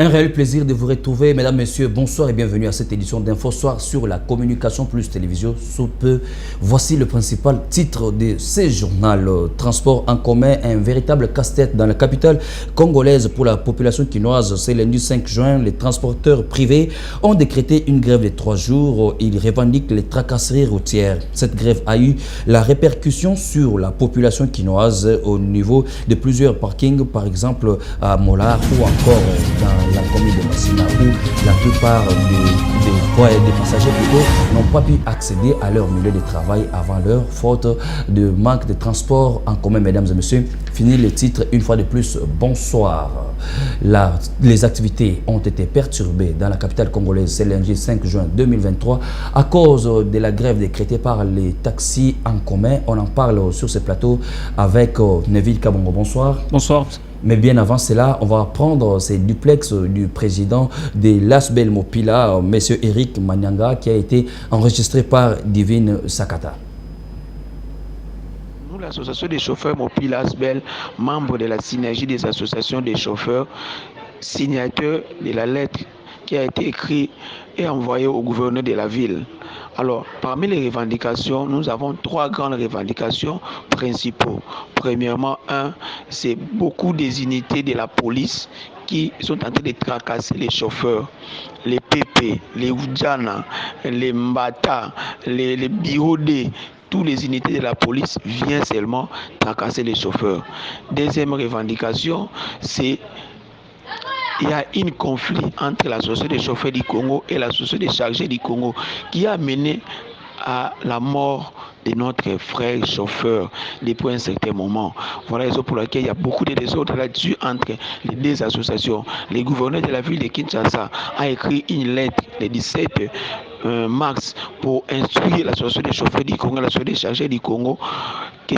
Un réel plaisir de vous retrouver, mesdames, messieurs. Bonsoir et bienvenue à cette édition d'Info Soir sur la communication plus télévision sous peu. Voici le principal titre de ce journal. Transport en commun, un véritable casse-tête dans la capitale congolaise pour la population quinoise. C'est lundi 5 juin. Les transporteurs privés ont décrété une grève de 3 jours. Ils revendiquent les tracasseries routières. Cette grève a eu la répercussion sur la population quinoise au niveau de plusieurs parkings, par exemple à Molar ou encore dans la commune de Massina, où la plupart des passagers n'ont pas pu accéder à leur milieu de travail avant l'heure, faute de manque de transport en commun. Mesdames et messieurs, fini le titre une fois de plus. Bonsoir. Les activités ont été perturbées dans la capitale congolaise ce lundi 5 juin 2023 à cause de la grève décrétée par les taxis en commun. On en parle sur ce plateau avec Neville Kabongo. Bonsoir. Bonsoir. Mais bien avant cela, on va prendre ces duplex du président de l'ASBEL Mopila, M. Eric Manyanga, qui a été enregistré par Divine Sakata. Nous, l'association des chauffeurs Mopila ASBEL, membre de la synergie des associations des chauffeurs, signateur de la lettre qui a été écrite et envoyée au gouverneur de la ville. Alors, parmi les revendications, nous avons 3 grandes revendications principaux. Premièrement, c'est beaucoup des unités de la police qui sont en train de tracasser les chauffeurs, les PP, les Oudjana, les Mbata, les Biodé. Toutes les unités de la police viennent seulement tracasser les chauffeurs. Deuxième revendication, c'est il y a un conflit entre l'association des chauffeurs du Congo et l'association des chargés du Congo qui a mené à la mort de notre frère chauffeur depuis un certain moment. Voilà la raison pour laquelle il y a beaucoup de désordres là-dessus entre les deux associations. Le gouverneur de la ville de Kinshasa a écrit une lettre le 17 mars pour instruire l'association des chauffeurs du Congo, l'association des chargés du Congo, que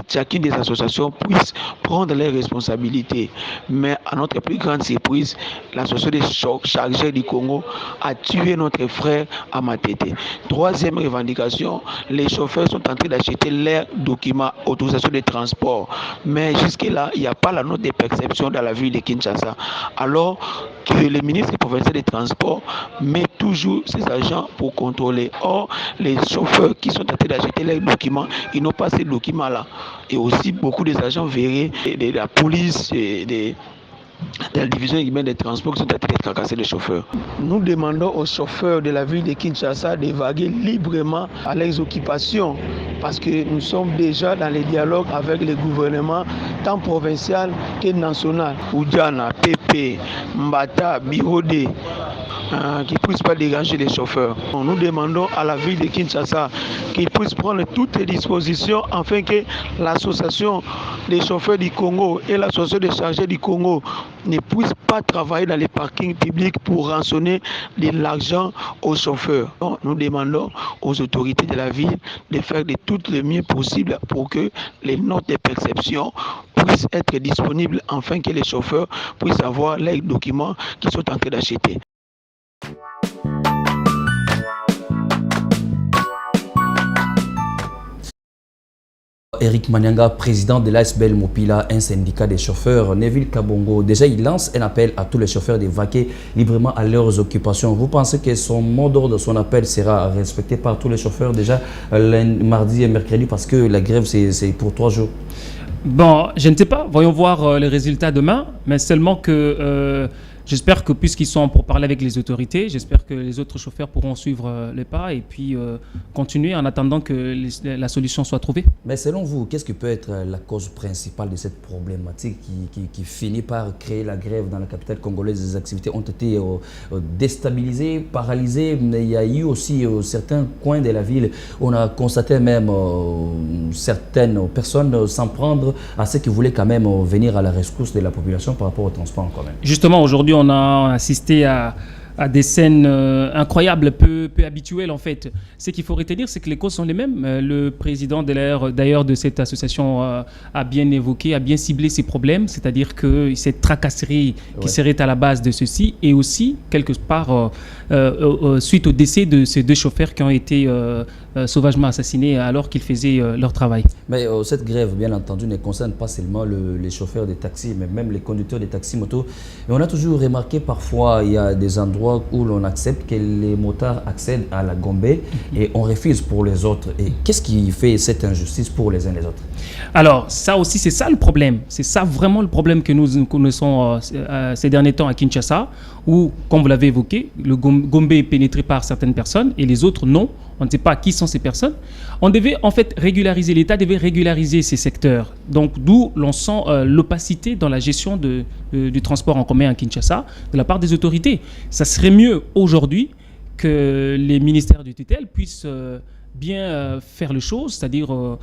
chacune des associations puisse prendre leurs responsabilités. Mais à notre plus grande surprise, l'association des chargés du Congo a tué notre frère à Matete. Troisième revendication, les chauffeurs sont en train d'acheter leurs documents, autorisation de transport. Mais jusque-là, il n'y a pas la note de perception dans la ville de Kinshasa. Alors que le ministre provincial des Transports met toujours ses agents pour contrôler. Or, les chauffeurs qui sont en train d'acheter leurs documents, ils n'ont pas ces documents-là. Et aussi, beaucoup des agents verrés de la police et de la division humaine des transports qui sont en train de tracasser les chauffeurs. Nous demandons aux chauffeurs de la ville de Kinshasa de vaguer librement à leurs occupations parce que nous sommes déjà dans les dialogues avec le gouvernement tant provincial que national. Oudjana, PP, Mbata, Birodé, qui ne puissent pas déranger les chauffeurs. Nous demandons à la ville de Kinshasa qu'ils puissent prendre toutes les dispositions afin que l'association des chauffeurs du Congo et l'association des chargés du Congo ne puissent pas travailler dans les parkings publics pour rançonner de l'argent aux chauffeurs. Donc, nous demandons aux autorités de la ville de faire de tout le mieux possible pour que les notes de perception puissent être disponibles afin que les chauffeurs puissent avoir les documents qu'ils sont en train d'acheter. Eric Manyanga, président de l'ASBEL Mopila, un syndicat des chauffeurs. Neville Kabongo, déjà il lance un appel à tous les chauffeurs de vaquer librement à leurs occupations. Vous pensez que son mot d'ordre, son appel sera respecté par tous les chauffeurs déjà lundi, mardi et mercredi parce que la grève c'est pour 3 jours? Bon, je ne sais pas. Voyons voir les résultats demain, mais seulement que j'espère que puisqu'ils sont pour parler avec les autorités, j'espère que les autres chauffeurs pourront suivre les pas et puis continuer en attendant que la solution soit trouvée. Mais selon vous, qu'est-ce qui peut être la cause principale de cette problématique qui finit par créer la grève dans la capitale congolaise? Les activités ont été déstabilisées, paralysées, mais il y a eu aussi certains coins de la ville où on a constaté même certaines personnes s'en prendre à ceux qui voulaient quand même venir à la rescousse de la population par rapport au transport en commun. Justement, aujourd'hui, on a assisté à des scènes incroyables, peu habituelles en fait. Ce qu'il faut retenir, c'est que les causes sont les mêmes. Le président d'ailleurs de cette association a bien évoqué, a bien ciblé ces problèmes, c'est-à-dire que cette tracasserie qui serait à la base de ceci et aussi, quelque part, suite au décès de ces 2 chauffeurs qui ont été sauvagement assassinés alors qu'ils faisaient leur travail. Mais cette grève, bien entendu, ne concerne pas seulement les chauffeurs de taxi, mais même les conducteurs de taxi-moto. Et on a toujours remarqué parfois, il y a des endroits où l'on accepte que les motards accèdent à la Gombe et on refuse pour les autres. Et qu'est-ce qui fait cette injustice pour les uns et les autres? Alors, ça aussi, c'est ça le problème. C'est ça vraiment le problème que nous connaissons ces derniers temps à Kinshasa, où, comme vous l'avez évoqué, le Gombe est pénétré par certaines personnes et les autres non. On ne sait pas qui sont ces personnes. On devait en fait régulariser, l'État devait régulariser ces secteurs. Donc, d'où l'on sent l'opacité dans la gestion du transport en commun à Kinshasa de la part des autorités. Ça serait mieux aujourd'hui que les ministères de tutelle puissent bien faire les choses, c'est-à-dire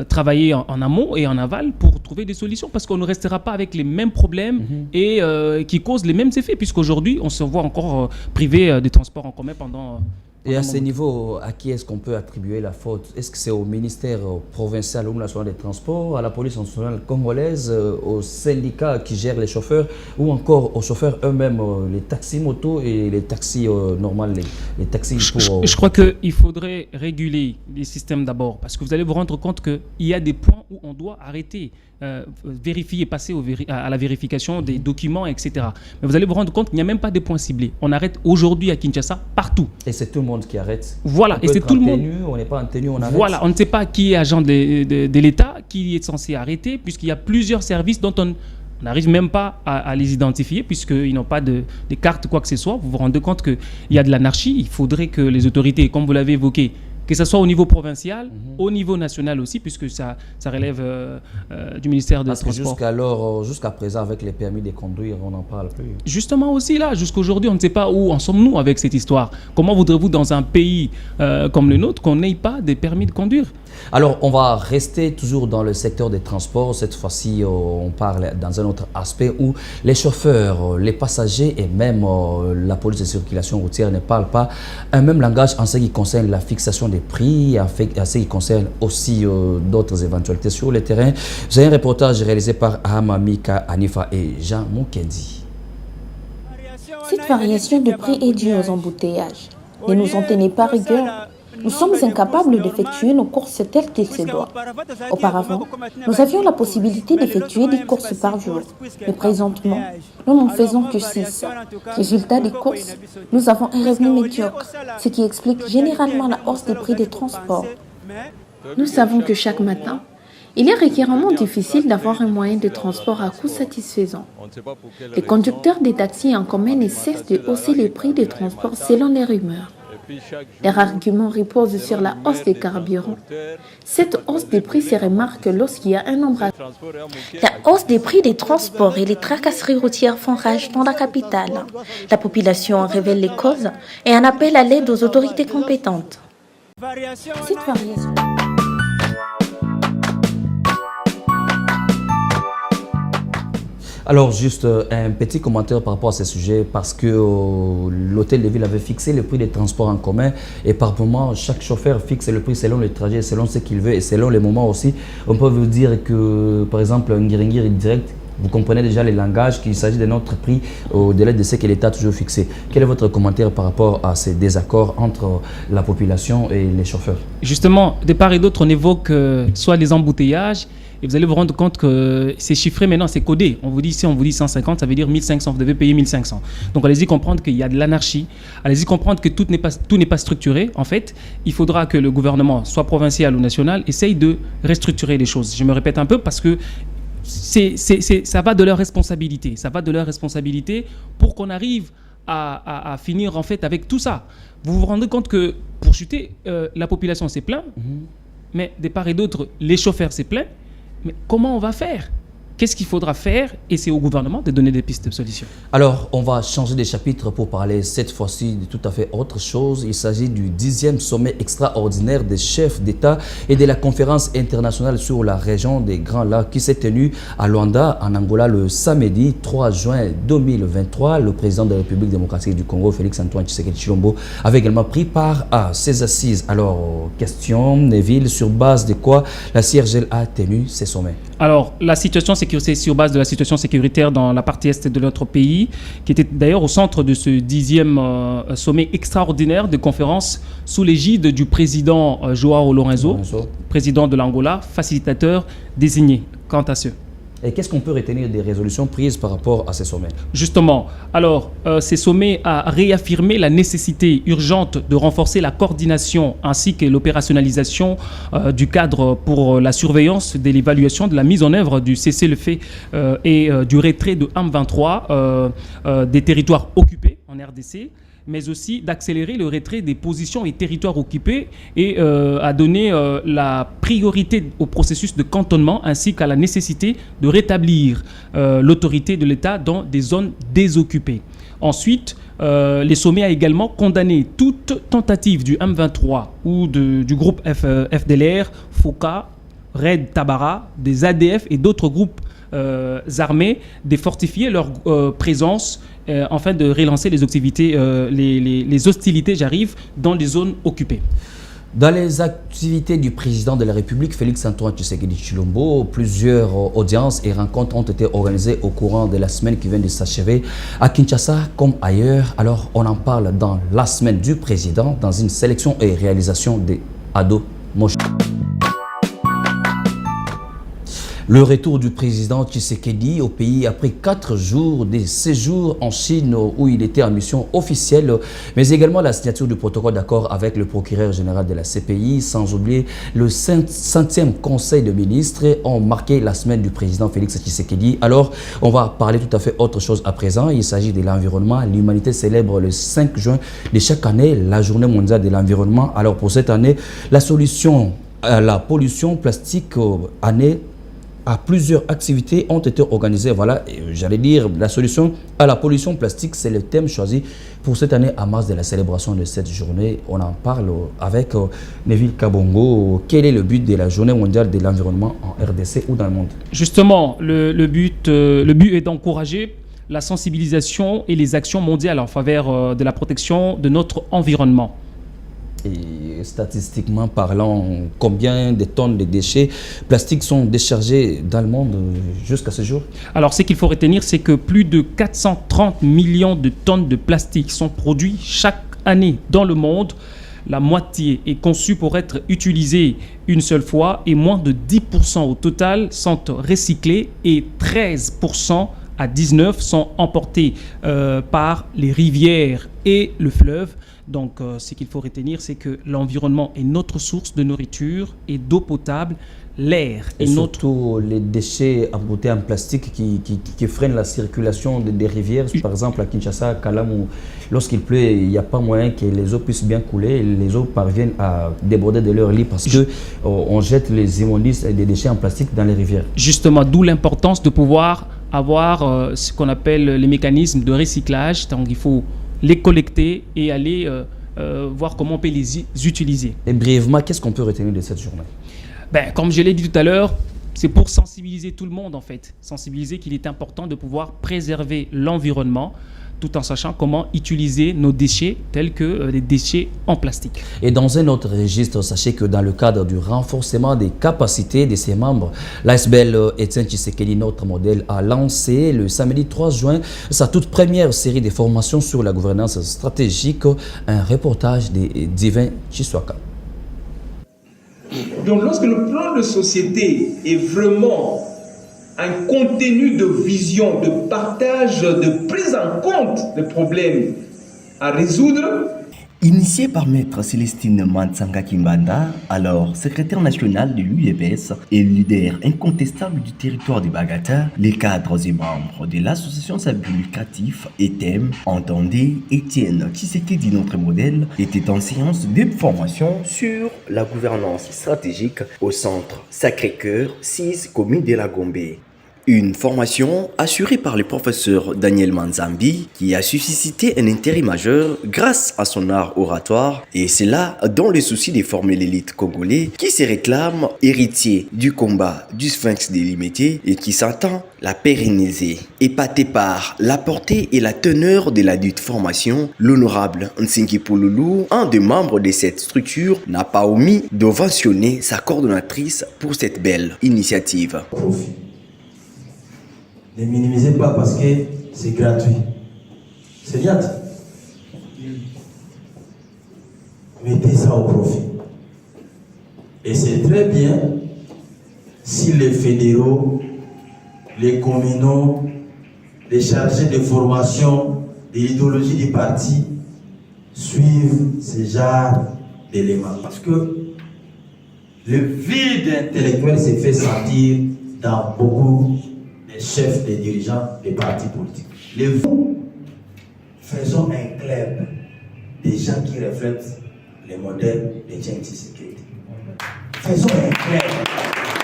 travailler en amont et en aval pour trouver des solutions, parce qu'on ne restera pas avec les mêmes problèmes et qui causent les mêmes effets, puisqu'aujourd'hui on se voit encore privé des transports en commun pendant... Et à ce niveau, à qui est-ce qu'on peut attribuer la faute? Est-ce que c'est au ministère provincial ou national des transports, à la police nationale congolaise, aux syndicats qui gèrent les chauffeurs, ou encore aux chauffeurs eux-mêmes, les taxis motos et les taxis normaux, les taxis pour... Je crois qu'il faudrait réguler les systèmes d'abord, parce que vous allez vous rendre compte qu'il y a des points où on doit arrêter, vérifier, passer à la vérification des documents, etc. Mais vous allez vous rendre compte qu'il n'y a même pas de points ciblés. On arrête aujourd'hui à Kinshasa partout. Et c'est tout le monde qui arrête. Voilà, et c'est tout le monde. On n'est pas en tenue, on arrête. Voilà, on ne sait pas qui est agent de l'État, qui est censé arrêter, puisqu'il y a plusieurs services dont on n'arrive même pas à les identifier, puisqu'ils n'ont pas de carte, quoi que ce soit. Vous vous rendez compte qu'il y a de l'anarchie. Il faudrait que les autorités, comme vous l'avez évoqué, que ce soit au niveau provincial, au niveau national aussi, puisque ça relève du ministère des Transports. Jusqu'à présent, avec les permis de conduire, on n'en parle plus. Justement aussi là, jusqu'aujourd'hui, on ne sait pas où en sommes-nous avec cette histoire. Comment voudrez-vous dans un pays comme le nôtre qu'on n'ait pas de permis de conduire? Alors, on va rester toujours dans le secteur des transports. Cette fois-ci, on parle dans un autre aspect où les chauffeurs, les passagers et même la police de circulation routière ne parlent pas un même langage en ce qui concerne la fixation des prix, en ce qui concerne aussi d'autres éventualités sur le terrain. J'ai un reportage réalisé par Ahamamika Anifa et Jean Moukendi. Cette variation de prix est due aux embouteillages. Ne nous en tenez pas rigueur. Nous sommes incapables d'effectuer nos courses telles qu'il se doit. Auparavant, nous avions la possibilité d'effectuer 10 courses par jour. Mais présentement, nous n'en faisons que 6. Résultat des courses, nous avons un revenu médiocre, ce qui explique généralement la hausse des prix des transports. Nous savons que chaque matin, il est régulièrement difficile d'avoir un moyen de transport à coût satisfaisant. Les conducteurs des taxis en commun ne cessent de hausser les prix des transports selon les rumeurs. Leur argument repose sur la hausse des carburants. Cette hausse des prix se remarque lorsqu'il y a un nombre. La hausse des prix des transports et les tracasseries routières font rage dans la capitale. La population en révèle les causes et en appelle à l'aide aux autorités compétentes. Cette variation. Alors, juste un petit commentaire par rapport à ce sujet, parce que l'hôtel de ville avait fixé le prix des transports en commun et par moment, chaque chauffeur fixe le prix selon le trajet, selon ce qu'il veut et selon les moments aussi. On peut vous dire que, par exemple, un Ngiringiri direct, vous comprenez déjà les langages, qu'il s'agit de notre prix au-delà de ce que l'État a toujours fixé. Quel est votre commentaire par rapport à ces désaccords entre la population et les chauffeurs? Justement, de part et d'autre, on évoque soit les embouteillages, et vous allez vous rendre compte que c'est chiffré maintenant, c'est codé. On vous dit, si on vous dit 150, ça veut dire 1500, vous devez payer 1500. Donc allez-y comprendre qu'il y a de l'anarchie, allez-y comprendre que tout n'est pas structuré. En fait, il faudra que le gouvernement, soit provincial ou national, essaye de restructurer les choses. Je me répète un peu parce que ça va de leur responsabilité. Ça va de leur responsabilité pour qu'on arrive à finir en fait avec tout ça. Vous vous rendez compte que pour chuter, la population s'est plainte, mais de part et d'autre, les chauffeurs s'est plaint. Mais comment on va faire? Qu'est-ce qu'il faudra faire? Et c'est au gouvernement de donner des pistes de solutions. Alors, on va changer de chapitre pour parler cette fois-ci de tout à fait autre chose. Il s'agit du 10e sommet extraordinaire des chefs d'État et de la conférence internationale sur la région des Grands Lacs qui s'est tenue à Luanda, en Angola, le samedi 3 juin 2023. Le président de la République démocratique du Congo, Félix-Antoine Tshisekedi Tshilombo, avait également pris part à ces assises. Alors, question, Neville, sur base de quoi la CIRGL a tenu ces sommets? Alors, la situation, c'est sécurité sur base de la situation sécuritaire dans la partie est de notre pays, qui était d'ailleurs au centre de ce 10e sommet extraordinaire de conférence sous l'égide du président Joao Lourenço, président de l'Angola, facilitateur désigné. Quant à ce. Et qu'est-ce qu'on peut retenir des résolutions prises par rapport à ces sommets? Justement, alors, ces sommets a réaffirmé la nécessité urgente de renforcer la coordination ainsi que l'opérationnalisation du cadre pour la surveillance de l'évaluation de la mise en œuvre du cessez-le-feu et du retrait de M23 des territoires occupés en RDC, mais aussi d'accélérer le retrait des positions et territoires occupés et à donner la priorité au processus de cantonnement ainsi qu'à la nécessité de rétablir l'autorité de l'État dans des zones désoccupées. Ensuite, les sommets a également condamné toute tentative du M23 ou du groupe FDLR, FOCA, Red Tabara, des ADF et d'autres groupes armés de fortifier leur présence afin de relancer les activités, les hostilités, dans les zones occupées. Dans les activités du président de la République, Félix-Antoine Tshisekedi Tshilombo, plusieurs audiences et rencontres ont été organisées au courant de la semaine qui vient de s'achever à Kinshasa comme ailleurs. Alors, on en parle dans la semaine du président, dans une sélection et réalisation des Ado Moshi. Le retour du président Tshisekedi au pays après 4 jours de séjour en Chine où il était en mission officielle, mais également la signature du protocole d'accord avec le procureur général de la CPI, sans oublier le 5e conseil de ministres ont marqué la semaine du président Félix Tshisekedi. Alors, on va parler tout à fait autre chose à présent. Il s'agit de l'environnement. L'humanité célèbre le 5 juin de chaque année la journée mondiale de l'environnement. Alors, pour cette année, la solution à la pollution plastique à plusieurs activités ont été organisées. Voilà, j'allais dire, la solution à la pollution plastique, c'est le thème choisi pour cette année à marge de la célébration de cette journée. On en parle avec Neville Kabongo. Quel est le but de la journée mondiale de l'environnement en RDC ou dans le monde? Justement, le but est d'encourager la sensibilisation et les actions mondiales en faveur de la protection de notre environnement. Et statistiquement parlant, combien de tonnes de déchets plastiques sont déchargés dans le monde jusqu'à ce jour? Alors, ce qu'il faut retenir, c'est que plus de 430 millions de tonnes de plastique sont produits chaque année dans le monde. La moitié est conçue pour être utilisée une seule fois et moins de 10% au total sont recyclés et 13% à 19% sont emportés par les rivières et le fleuve. Donc, ce qu'il faut retenir, c'est que l'environnement est notre source de nourriture et d'eau potable. L'air et surtout les déchets emboutés en plastique qui freinent la circulation des rivières. Par exemple, à Kinshasa, à Kalam, lorsqu'il pleut, il n'y a pas moyen que les eaux puissent bien couler. Les eaux parviennent à déborder de leur lit parce qu'on jette les immondices et des déchets en plastique dans les rivières. Justement, d'où l'importance de pouvoir avoir ce qu'on appelle les mécanismes de recyclage. Donc, il faut les collecter et aller voir comment on peut les utiliser. Et brièvement, qu'est-ce qu'on peut retenir de cette journée? Comme je l'ai dit tout à l'heure, c'est pour sensibiliser tout le monde en fait. Sensibiliser qu'il est important de pouvoir préserver l'environnement tout en sachant comment utiliser nos déchets tels que les déchets en plastique. Et dans un autre registre, sachez que dans le cadre du renforcement des capacités de ses membres, l'ASBL Etienne Tshisekedi, notre modèle, a lancé le samedi 3 juin sa toute première série de formations sur la gouvernance stratégique, un reportage de Divin Chiswaka. Donc lorsque le plan de société est vraiment un contenu de vision, de partage, de prise en compte des problèmes à résoudre. Initié par Maître Célestine Mansanga Kimbanda, alors secrétaire national de l'UDPS et leader incontestable du territoire de Bagata, les cadres et membres de l'association sans but lucratif ETEM, entendez Etienne Tshisekedi, notre modèle, était en séance de formation sur la gouvernance stratégique au centre Sacré-Cœur, 6 commune de la Gombe. Une formation assurée par le professeur Daniel Manzambi qui a suscité un intérêt majeur grâce à son art oratoire et c'est là dans le souci de former l'élite congolais qui se réclame héritier du combat du Sphinx délimité et qui s'entend la pérenniser. Épaté par la portée et la teneur de la dite formation, l'honorable Nsinki Pouloulou, un des membres de cette structure, n'a pas omis d'ovationner sa coordonnatrice pour cette belle initiative. Ne minimisez pas parce que c'est gratuit. C'est bien. Mettez ça au profit. Et c'est très bien si les fédéraux, les communaux, les chargés de formation, de l'idéologie du parti suivent ce genre d'éléments. Parce que le vide intellectuel s'est fait sentir dans beaucoup de chefs, des dirigeants des partis politiques. Faisons un club des gens qui reflètent le modèle de James Tshisekedi. Faisons un club.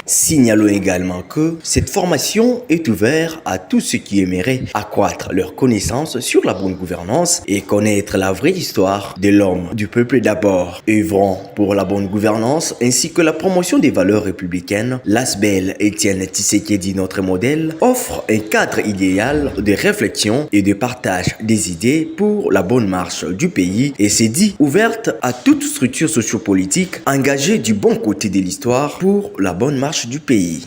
Signalons également que cette formation est ouverte à tous ceux qui aimeraient accroître leurs connaissances sur la bonne gouvernance et connaître la vraie histoire de l'homme, du peuple d'abord. Œuvrant pour la bonne gouvernance ainsi que la promotion des valeurs républicaines, l'ASBEL Etienne Tshisekedi, notre modèle, offre un cadre idéal de réflexion et de partage des idées pour la bonne marche du pays et s'est dit ouverte à toute structure sociopolitique engagée du bon côté de l'histoire pour la bonne marche du pays.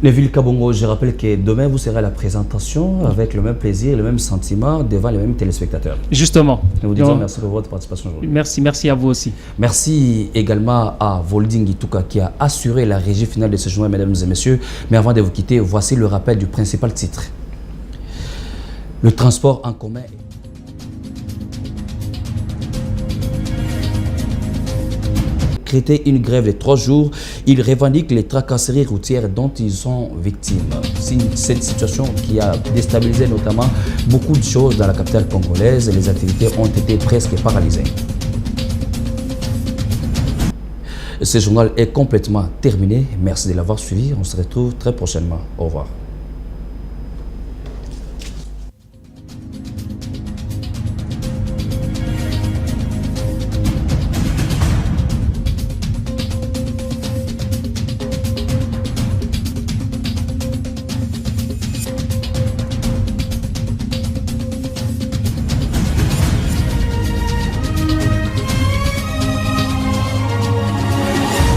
Neville Kabongo, je rappelle que demain vous serez à la présentation avec le même plaisir, le même sentiment devant les mêmes téléspectateurs. Justement. Nous vous disons merci pour votre participation aujourd'hui. Merci à vous aussi. Merci également à Volding Ituka qui a assuré la régie finale de ce journal, mesdames et messieurs. Mais avant de vous quitter, voici le rappel du principal titre. Le transport en commun. Une grève de 3 jours, ils revendiquent les tracasseries routières dont ils sont victimes. Cette situation qui a déstabilisé notamment beaucoup de choses dans la capitale congolaise, les activités ont été presque paralysées. Ce journal est complètement terminé. Merci de l'avoir suivi. On se retrouve très prochainement. Au revoir.